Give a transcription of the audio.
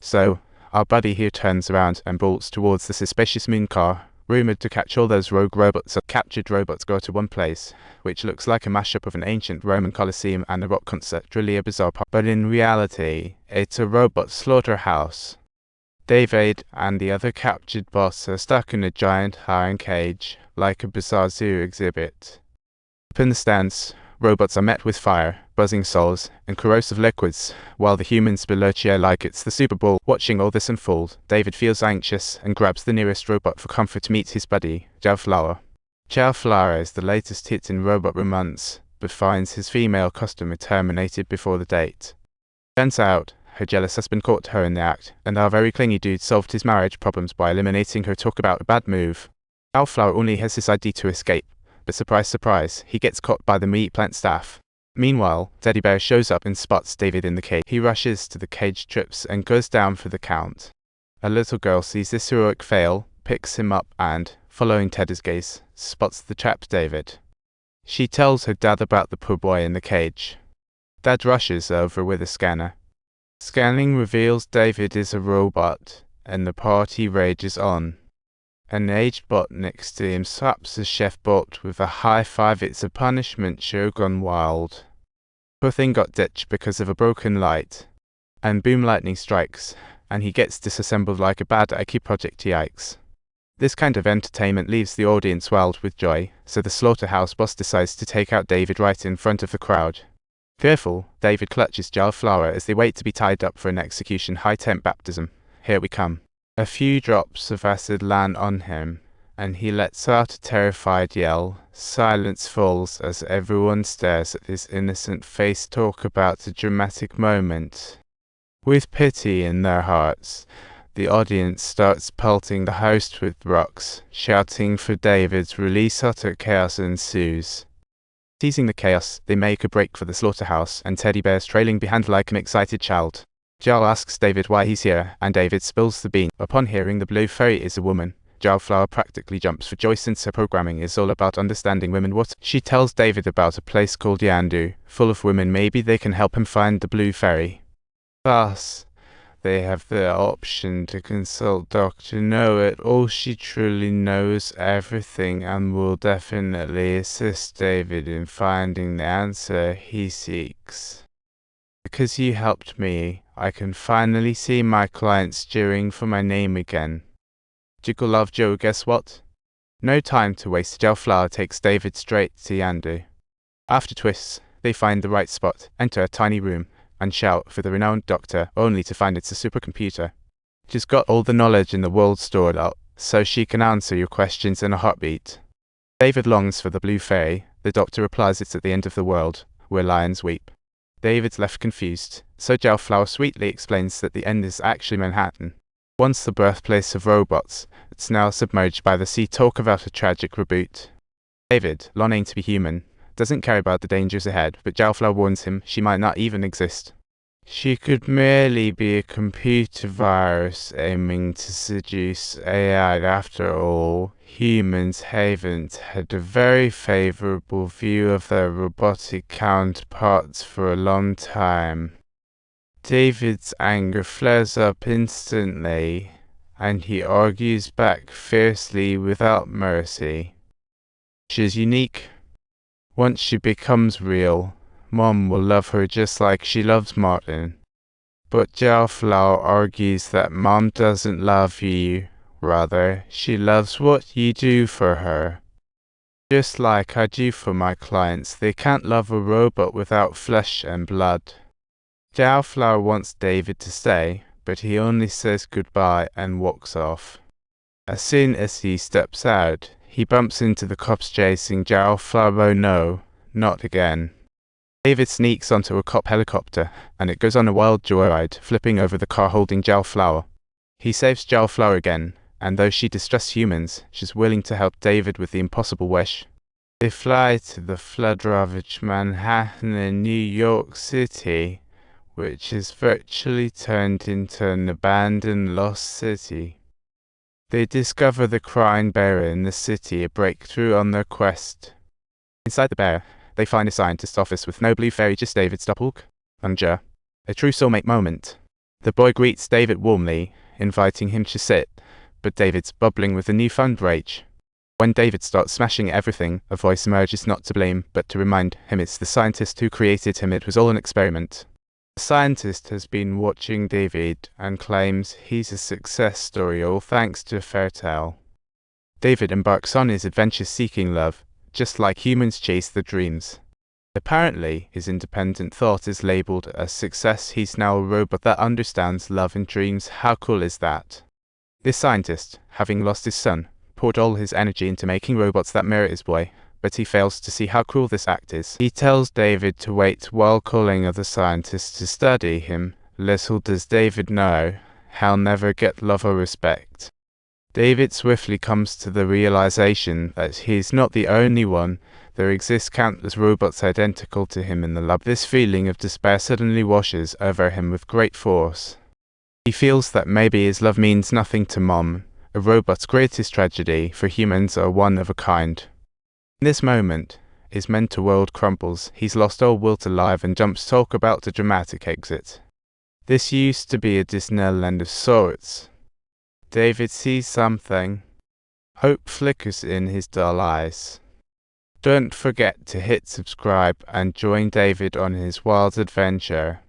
So, our buddy here turns around and bolts towards the suspicious moon car, rumored to catch all those rogue robots. Captured robots go to one place, which looks like a mashup of an ancient Roman Colosseum and a rock concert, really a bizarre part. But in reality, it's a robot slaughterhouse. David and the other captured boss are stuck in a giant iron cage, like a bizarre zoo exhibit. Up in the stands, robots are met with fire, buzzing souls, and corrosive liquids, while the humans below cheer like it's the Super Bowl. Watching all this unfold, David feels anxious and grabs the nearest robot for comfort to meet his buddy, Flower. Flower is the latest hit in robot romance, but finds his female customer terminated before the date. Turns out, her jealous husband caught her in the act, and our very clingy dude solved his marriage problems by eliminating her talk about a bad move. Flower only has his ID to escape, but surprise surprise, he gets caught by the meat plant staff. Meanwhile, Teddy Bear shows up and spots David in the cage. He rushes to the cage, trips, and goes down for the count. A little girl sees this heroic fail, picks him up and, following Teddy's gaze, spots the trapped David. She tells her dad about the poor boy in the cage. Dad rushes over with a scanner. Scanning reveals David is a robot, and the party rages on. An aged bot next to him slaps the chef bot with a high five. It's a punishment show gone wild. Poor thing got ditched because of a broken light. And boom, lightning strikes, and he gets disassembled like a bad IQ project. Yikes. This kind of entertainment leaves the audience wild with joy, so the slaughterhouse boss decides to take out David right in front of the crowd. Fearful, David clutches Flower as they wait to be tied up for an execution high-temp baptism. Here we come. A few drops of acid land on him, and he lets out a terrified yell. Silence falls as everyone stares at his innocent face. Talk about a dramatic moment. With pity in their hearts, the audience starts pelting the host with rocks, shouting for David's release. Utter chaos ensues. Seizing the chaos, they make a break for the slaughterhouse, and Teddy Bear's trailing behind like an excited child. Jal asks David why he's here, and David spills the beans. Upon hearing the blue fairy is a woman, Flower practically jumps for joy since her programming is all about understanding women. She tells David about a place called Yandu, full of women. Maybe they can help him find the blue fairy. Thus, they have the option to consult Dr. Know-It-All. She truly knows everything and will definitely assist David in finding the answer he seeks. Because you helped me, I can finally see my clients cheering for my name again. Jiggle Love Joe, guess what? No time to waste. Flower takes David straight to Yandu. After twists, they find the right spot, enter a tiny room, and shout for the renowned doctor, only to find it's a supercomputer. She's got all the knowledge in the world stored up, so she can answer your questions in a heartbeat. David longs for the blue fairy. The doctor replies it's at the end of the world, where lions weep. David's left confused, so Flower sweetly explains that the end is actually Manhattan. Once the birthplace of robots, it's now submerged by the sea. Talk about a tragic reboot. David, longing to be human, doesn't care about the dangers ahead, but Flower warns him she might not even exist. She could merely be a computer virus aiming to seduce AI. After all, humans haven't had a very favorable view of their robotic counterparts for a long time. David's anger flares up instantly, and he argues back fiercely without mercy. She's unique. Once she becomes real, Mom will love her just like she loves Martin. But Flower argues that Mom doesn't love you. Rather, she loves what you do for her. Just like I do for my clients, they can't love a robot without flesh and blood. Flower wants David to stay, but he only says goodbye and walks off. As soon as he steps out, he bumps into the cops chasing Flower. Oh no, not again. David sneaks onto a cop helicopter, and it goes on a wild joyride, flipping over the car holding Flower. He saves Flower again, and though she distrusts humans, she's willing to help David with the impossible wish. They fly to the flood-ravaged Manhattan in New York City, which is virtually turned into an abandoned lost city. They discover the crying bear in the city, a breakthrough on their quest. Inside the bear, they find a scientist's office with no blue fairy, just David's doppelganger. A true soulmate moment. The boy greets David warmly, inviting him to sit, but David's bubbling with a newfound rage. When David starts smashing everything, a voice emerges not to blame, but to remind him it's the scientist who created him. It was all an experiment. The scientist has been watching David and claims he's a success story, all thanks to a fairy tale. David embarks on his adventure seeking love, just like humans chase their dreams. Apparently, his independent thought is labeled as success. He's now a robot that understands love and dreams. How cool is that? This scientist, having lost his son, poured all his energy into making robots that mirror his boy, but he fails to see how cruel this act is. He tells David to wait while calling other scientists to study him. Little does David know, he'll never get love or respect. David swiftly comes to the realization that he's not the only one. There exist countless robots identical to him in the lab. This feeling of despair suddenly washes over him with great force. He feels that maybe his love means nothing to Mom. A robot's greatest tragedy, for humans are one of a kind. In this moment, his mental world crumbles. He's lost all will to live and jumps talk about a dramatic exit. This used to be a Disneyland of sorts. David sees something. Hope flickers in his dull eyes. Don't forget to hit subscribe and join David on his wild adventure.